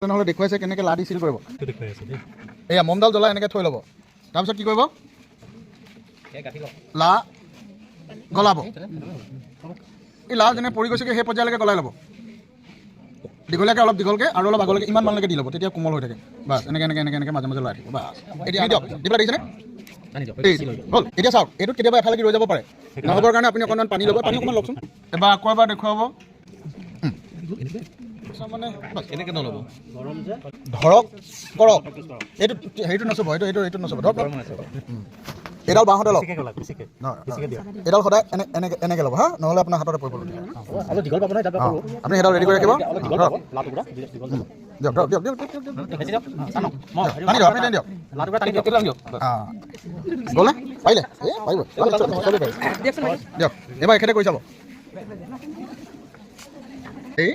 নহ'লে দেখুৱাইছে কেনেকৈ লা দি চিল কৰিব। এয়া মমডাল জ্বলাই এনেকৈ থৈ ল'ব। তাৰপিছত কি কৰিব? লা গলাব। এই লা যেনে পৰি গৈছেগৈ সেই পৰ্যায়লৈকে গলাই ল'ব। দীঘলীয়াকৈ অলপ দীঘলকৈ আৰু অলপ আগলৈকে ইমান মানলৈকে দি ল'ব, তেতিয়া কোমল হৈ থাকে। বাছ এনেকৈ এনেকৈ এনেকৈ এনেকৈ মাজে মাজে লৰাই থাকিব। বাছ এতিয়া দিয়ক, দি পেলাই দেখিছেনে? হ'ল। এতিয়া চাওক, এইটোত কেতিয়াবা এফালে ৰৈ যাব পাৰে। নহ'বৰ কাৰণে আপুনি অকণমান পানী ল'ব, পানী অকণমান লওকচোন। এবাৰ আকৌ এবাৰ দেখুৱাব। মানে এনেকৈ নল'ব, ধৰক কৰক। এইটো হেৰিটো নচুব, এইটো নচুব। ধৰক এইডাল বাঁহতে লওক। এইডাল সদায় এনেকৈ ল'ব হা, নহ'লে আপোনাৰ হাততে পৰিব। আপুনি সেইডাল ৰেডি কৰি ৰাখিব। দিয়ক দিয়ক দিয়ক দিয়ক দিয়ক টানি দিয়ক, আপুনি টানি দিয়ক। গ'লে পাৰিলে? এই পাৰিব, দিয়ক। এইবাৰ এখেতে কৰি চাব। এই